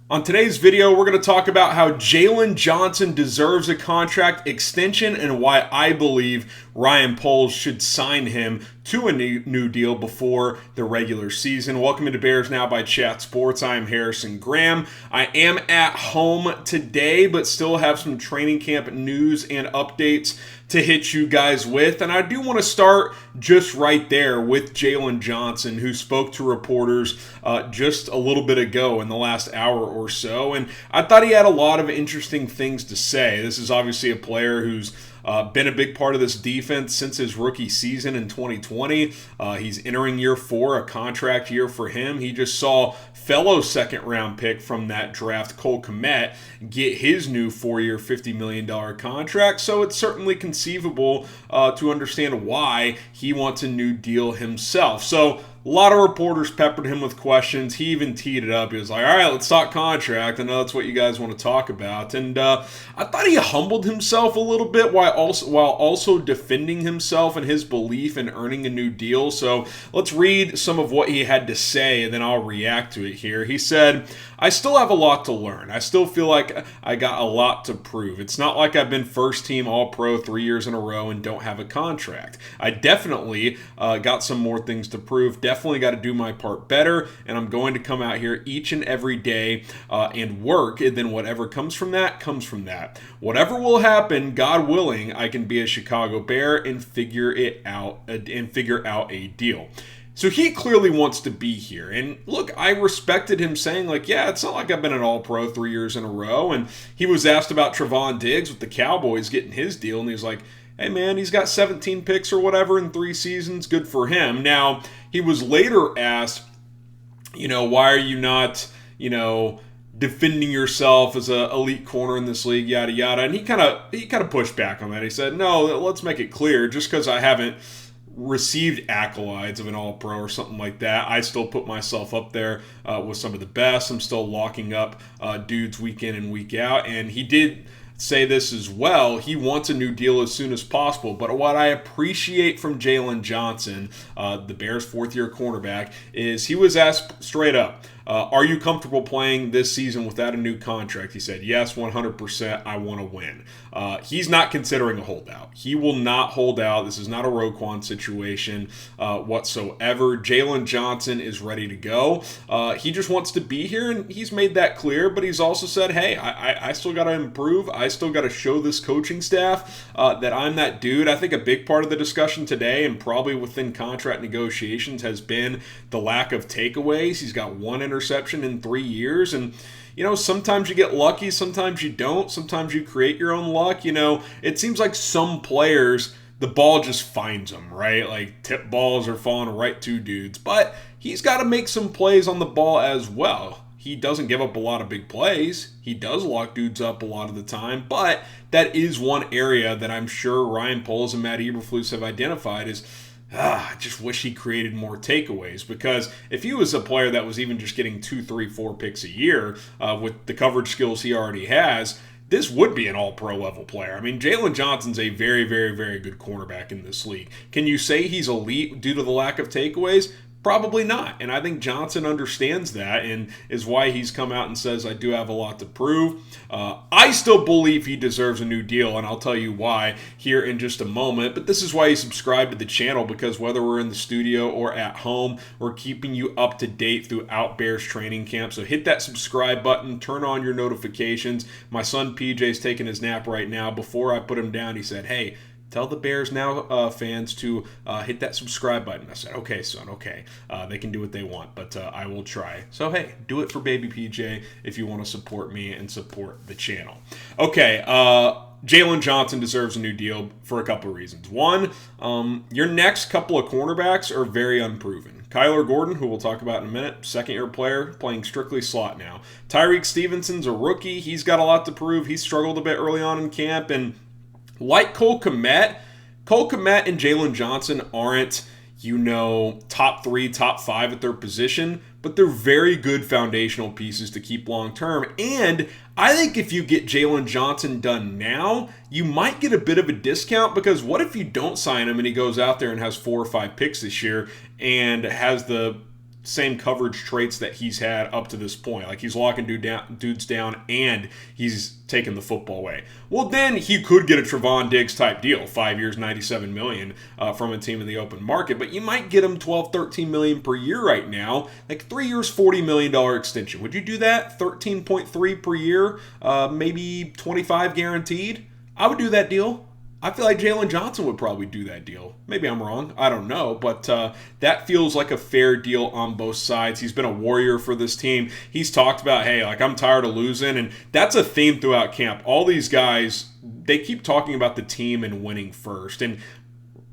On today's video, we're going to talk about how Jaylon Johnson deserves a contract extension and why I believe Ryan Poles should sign him to a new deal before the regular season. Welcome to Bears Now by Chat Sports. I am Harrison Graham. I am at home today, but still have some training camp news and updates to hit you guys with. And I do want to start just right there with Jaylon Johnson, who spoke to reporters just a little bit ago in the last hour or so. And I thought he had a lot of interesting things to say. This is obviously a player who's been a big part of this defense since his rookie season in 2020. He's entering year 4, a contract year for him. He just saw fellow second-round pick from that draft, Cole Kmet, get his new 4-year, $50 million contract. So it's certainly conceivable to understand why he wants a new deal himself. So a lot of reporters peppered him with questions. He even teed it up. He was like, all right, let's talk contract. I know that's what you guys want to talk about. And I thought he humbled himself a little bit while also defending himself and his belief in earning a new deal. So let's read some of what he had to say, and then I'll react to it here. He said, I still have a lot to learn. I still feel like I got a lot to prove. It's not like I've been first team All-Pro 3 years in a row and don't have a contract. I definitely got some more things to prove. Definitely got to do my part better, and I'm going to come out here each and every day and work, and then whatever comes from that, comes from that. Whatever will happen, God willing, I can be a Chicago Bear and figure out a deal. So he clearly wants to be here. And look, I respected him saying, like, yeah, it's not like I've been an All-Pro 3 years in a row. And he was asked about Trevon Diggs with the Cowboys getting his deal, and he was like, hey, man, he's got 17 picks or whatever in 3 seasons. Good for him. Now, he was later asked, why are you not, defending yourself as an elite corner in this league, yada, yada. And he kind of pushed back on that. He said, no, let's make it clear. Just because I haven't received accolades of an All-Pro or something like that, I still put myself up there with some of the best. I'm still locking up dudes week in and week out. And he did say this as well. He wants a new deal as soon as possible. But what I appreciate from Jaylon Johnson, the Bears' 4th-year cornerback, is he was asked straight up, are you comfortable playing this season without a new contract? He said, yes, 100%, I want to win. He's not considering a holdout. He will not hold out. This is not a Roquan situation whatsoever. Jaylon Johnson is ready to go. He just wants to be here, and he's made that clear, but he's also said, hey, I still got to improve. I still got to show this coaching staff that I'm that dude. I think a big part of the discussion today, and probably within contract negotiations, has been the lack of takeaways. He's got 1 interception in 3 years, and sometimes you get lucky, sometimes you don't, sometimes you create your own luck. It seems like some players, the ball just finds them, right? Like tip balls are falling right to dudes, but he's got to make some plays on the ball as well. He doesn't give up a lot of big plays. He does lock dudes up a lot of the time, but that is one area that I'm sure Ryan Poles and Matt Eberflus have identified is, I just wish he created more takeaways, because if he was a player that was even just getting 2, 3, 4 picks a year with the coverage skills he already has, this would be an all-pro level player. I mean, Jaylon Johnson's a very, very, very good cornerback in this league. Can you say he's elite due to the lack of takeaways? Probably not. And I think Johnson understands that and is why he's come out and says, I do have a lot to prove. I still believe he deserves a new deal, and I'll tell you why here in just a moment. But this is why you subscribe to the channel, because whether we're in the studio or at home, we're keeping you up to date throughout Bears training camp. So hit that subscribe button, turn on your notifications. My son PJ's taking his nap right now. Before I put him down, he said, hey, tell the Bears Now fans to hit that subscribe button. I said, okay, son, okay. They can do what they want, but I will try. So, hey, do it for baby PJ if you want to support me and support the channel. Okay, Jaylon Johnson deserves a new deal for a couple of reasons. One, your next couple of cornerbacks are very unproven. Kyler Gordon, who we'll talk about in a minute, second-year player, playing strictly slot now. Tyreek Stevenson's a rookie. He's got a lot to prove. He struggled a bit early on in camp, and like Cole Kmet and Jaylon Johnson aren't, top 3, top 5 at their position, but they're very good foundational pieces to keep long term. And I think if you get Jaylon Johnson done now, you might get a bit of a discount, because what if you don't sign him and he goes out there and has 4 or 5 picks this year and has the same coverage traits that he's had up to this point. Like, he's locking dudes down and he's taking the football away. Well, then he could get a Trevon Diggs type deal, 5 years, $97 million from a team in the open market. But you might get him $12, $13 million per year right now. Like, 3 years, $40 million extension. Would you do that? 13.3 per year, maybe 25 guaranteed. I would do that deal. I feel like Jaylon Johnson would probably do that deal. Maybe I'm wrong. I don't know. But that feels like a fair deal on both sides. He's been a warrior for this team. He's talked about, hey, like, I'm tired of losing. And that's a theme throughout camp. All these guys, they keep talking about the team and winning first. And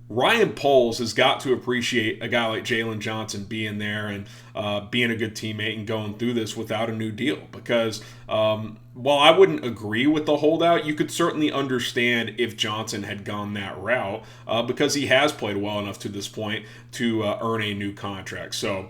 Ryan Poles has got to appreciate a guy like Jaylon Johnson being there and being a good teammate and going through this without a new deal. Because while I wouldn't agree with the holdout, you could certainly understand if Johnson had gone that route because he has played well enough to this point to earn a new contract. So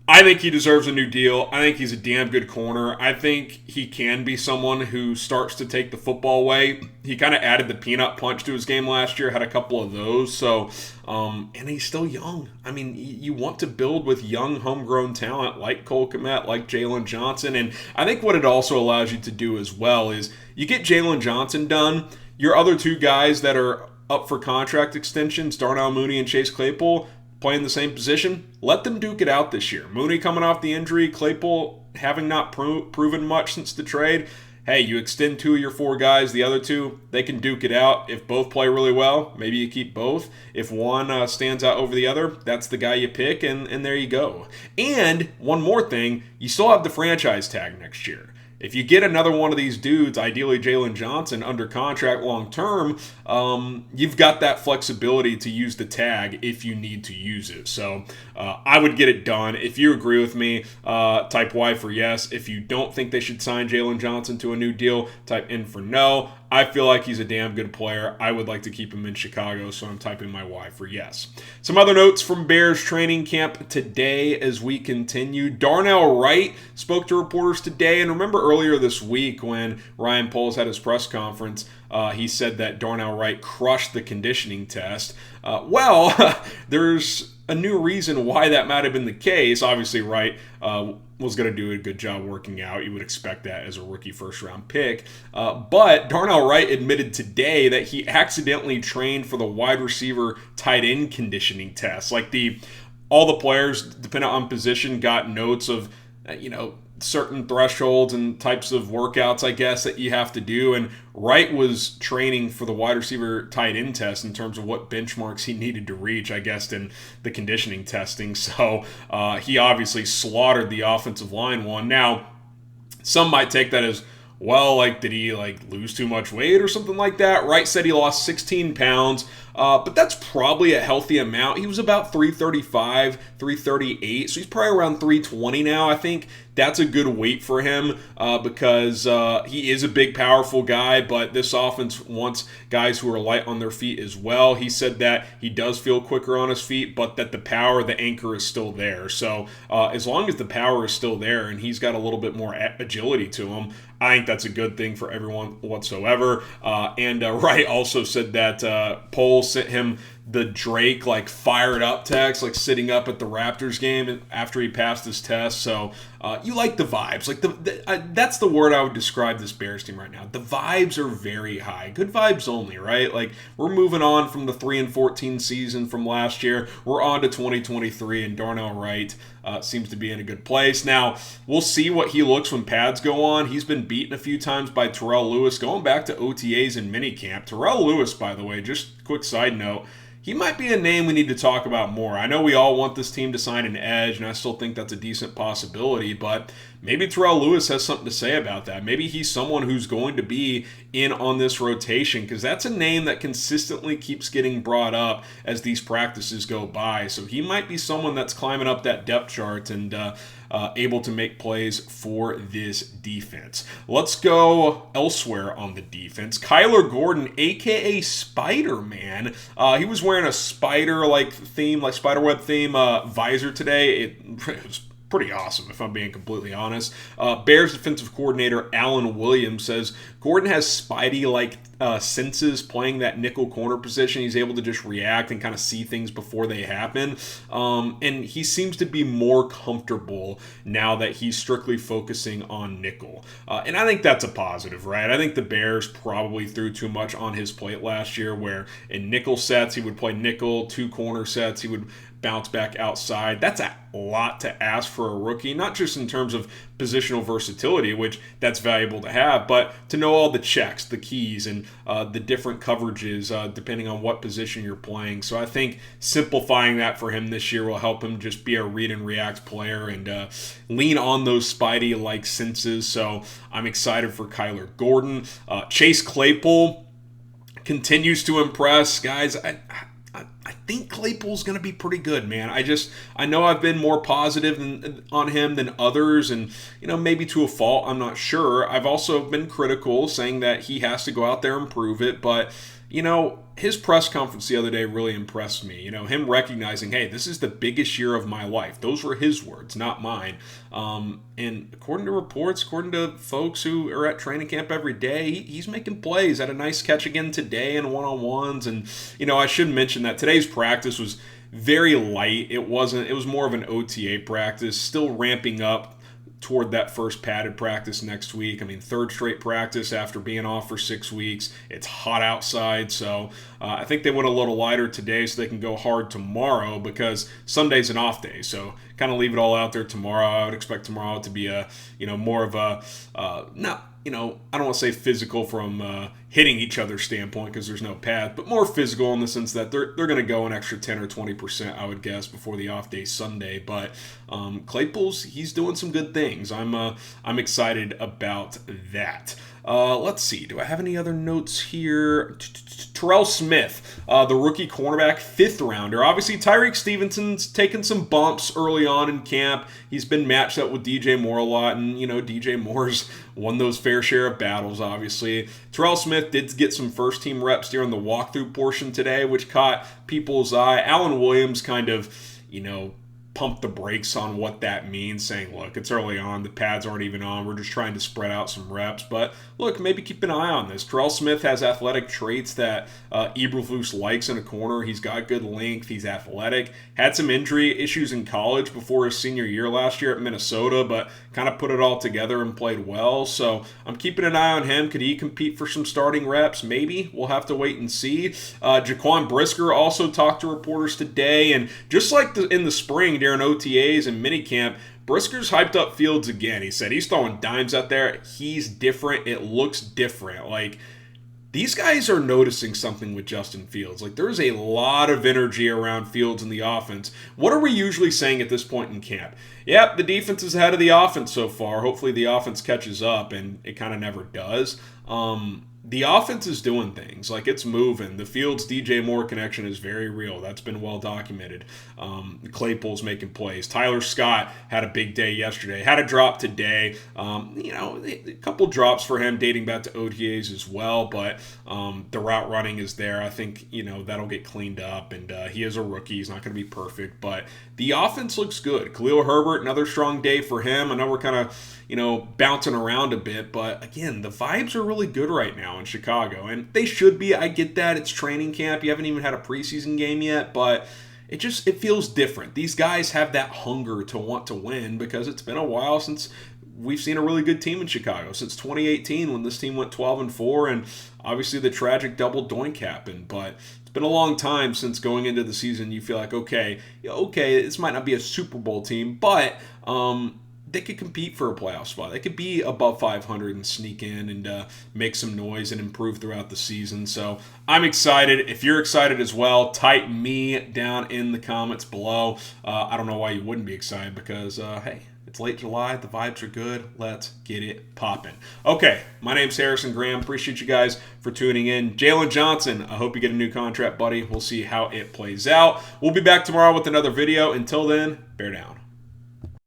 I think he deserves a new deal. I think he's a damn good corner. I think he can be someone who starts to take the football away. He kind of added the peanut punch to his game last year, had a couple of those. So, and he's still young. I mean, you want to build with young, homegrown talent like Cole Kmet, like Jaylon Johnson. And I think what it also allows you to do as well is you get Jaylon Johnson done. Your other two guys that are up for contract extensions, Darnell Mooney and Chase Claypool, playing the same position, let them duke it out this year. Mooney coming off the injury, Claypool having not proven much since the trade. Hey, you extend 2 of your 4 guys. The other 2, they can duke it out. If both play really well, maybe you keep both. If one stands out over the other, that's the guy you pick, and there you go. And one more thing, you still have the franchise tag next year. If you get another one of these dudes, ideally Jaylon Johnson, under contract long term, you've got that flexibility to use the tag if you need to use it. So I would get it done. If you agree with me, type Y for yes. If you don't think they should sign Jaylon Johnson to a new deal, type N for no. I feel like he's a damn good player. I would like to keep him in Chicago, so I'm typing my Y for yes. Some other notes from Bears training camp today as we continue. Darnell Wright spoke to reporters today, and remember earlier this week when Ryan Poles had his press conference, he said that Darnell Wright crushed the conditioning test. There's a new reason why that might have been the case. Obviously, Wright was going to do a good job working out. You would expect that as a rookie first-round pick. But Darnell Wright admitted today that he accidentally trained for the wide receiver tight end conditioning test. Like all the players, depending on position, got notes of, certain thresholds and types of workouts, I guess, that you have to do. And Wright was training for the wide receiver tight end test in terms of what benchmarks he needed to reach, I guess, in the conditioning testing. So he obviously slaughtered the offensive line one. Now, some might take that as, well, did he lose too much weight or something like that? Wright said he lost 16 pounds, but that's probably a healthy amount. He was about 335, 338, so he's probably around 320 now. I think that's a good weight for him because he is a big, powerful guy, but this offense wants guys who are light on their feet as well. He said that he does feel quicker on his feet, but that the power, the anchor is still there. So as long as the power is still there and he's got a little bit more agility to him, I think that's a good thing for everyone whatsoever. And Wright also said that Poles sent him the Drake fired up text, sitting up at the Raptors game after he passed his test. So you like the vibes. That's the word I would describe this Bears team right now. The vibes are very high. Good vibes only, right? We're moving on from the 3-14 season from last year. We're on to 2023, and Darnell Wright seems to be in a good place. Now, we'll see what he looks when pads go on. He's been beaten a few times by Terrell Lewis, going back to OTAs and minicamp. Terrell Lewis, by the way, just quick side note, he might be a name we need to talk about more. I know we all want this team to sign an edge, and I still think that's a decent possibility, but maybe Terrell Lewis has something to say about that. Maybe he's someone who's going to be in on this rotation, because that's a name that consistently keeps getting brought up as these practices go by. So he might be someone that's climbing up that depth chart and able to make plays for this defense. Let's go elsewhere on the defense. Kyler Gordon, a.k.a. Spider-Man. He was wearing a spider-like theme, spiderweb theme visor today. It was pretty awesome, if I'm being completely honest. Bears defensive coordinator Alan Williams says Gordon has Spidey-like senses playing that nickel corner position. He's able to just react and kind of see things before they happen. And he seems to be more comfortable now that he's strictly focusing on nickel. And I think that's a positive, right? I think the Bears probably threw too much on his plate last year, where in nickel sets he would play nickel, 2 corner sets he would bounce back outside. That's a lot to ask for a rookie, not just in terms of positional versatility, which that's valuable to have, but to know all the checks, the keys, and the different coverages depending on what position you're playing. So I think simplifying that for him this year will help him just be a read and react player and lean on those Spidey-like senses. So I'm excited for Kyler Gordon. Chase Claypool continues to impress. Guys, I think Claypool's going to be pretty good, man. I know I've been more positive on him than others, and, maybe to a fault, I'm not sure. I've also been critical, saying that he has to go out there and prove it, but, his press conference the other day really impressed me. Him recognizing, hey, this is the biggest year of my life. Those were his words, not mine. And according to reports, according to folks who are at training camp every day, he's making plays. Had a nice catch again today in one-on-ones. And, I should mention that today's practice was very light. It was more of an OTA practice, still ramping up toward that first padded practice next week. I mean, 3rd straight practice after being off for 6 weeks. It's hot outside, so I think they went a little lighter today so they can go hard tomorrow, because Sunday's an off day. So kind of leave it all out there tomorrow. I would expect tomorrow to be more of a I don't want to say physical from hitting each other's standpoint, because there's no pad, but more physical in the sense that they're going to go an extra 10 or 20%, I would guess, before the off day Sunday. But he's doing some good things. I'm excited about that. Let's see. Do I have any other notes here? Terrell Smith, the rookie cornerback, 5th rounder. Obviously, Tyreek Stevenson's taken some bumps early on in camp. He's been matched up with DJ Moore a lot, and, DJ Moore's won those fair share of battles, obviously. Terrell Smith did get some first-team reps during the walkthrough portion today, which caught people's eye. Alan Williams kind of, pump the brakes on what that means, saying, look, it's early on, the pads aren't even on, we're just trying to spread out some reps. But look, maybe keep an eye on this. Terrell Smith has athletic traits that Eberflus likes in a corner. He's got good length, he's athletic, had some injury issues in college before his senior year last year at Minnesota, but kind of put it all together and played well. So I'm keeping an eye on him. Could he compete for some starting reps? Maybe. We'll have to wait and see. Jaquan Brisker also talked to reporters today, and just like in the spring during OTAs and minicamp, Brisker's hyped up Fields again. He said he's throwing dimes out there. He's different. It looks different. Like, these guys are noticing something with Justin Fields. Like, there's a lot of energy around Fields in the offense. What are we usually saying at this point in camp? Yep, the defense is ahead of the offense so far. Hopefully the offense catches up, and it kind of never does. The offense is doing things. Like, it's moving. The Fields-DJ Moore connection is very real. That's been well documented. Claypool's making plays. Tyler Scott had a big day yesterday. Had a drop today. A couple drops for him dating back to OTAs as well, but the route running is there. I think, that'll get cleaned up, and he is a rookie. He's not going to be perfect, but the offense looks good. Khalil Herbert, another strong day for him. I know we're kind of, bouncing around a bit, but again, the vibes are really good right now in Chicago, and they should be. I get that. It's training camp. You haven't even had a preseason game yet, but it feels different. These guys have that hunger to want to win, because it's been a while since we've seen a really good team in Chicago, since 2018 when this team went 12-4, and obviously the tragic double doink happened. But it's been a long time since going into the season you feel like, okay, this might not be a Super Bowl team, but they could compete for a playoff spot. They could be above 500 and sneak in and make some noise and improve throughout the season. So I'm excited. If you're excited as well, type me down in the comments below. I don't know why you wouldn't be excited, because, hey, it's late July. The vibes are good. Let's get it popping. Okay, my name's Harrison Graham. Appreciate you guys for tuning in. Jaylon Johnson, I hope you get a new contract, buddy. We'll see how it plays out. We'll be back tomorrow with another video. Until then, bear down.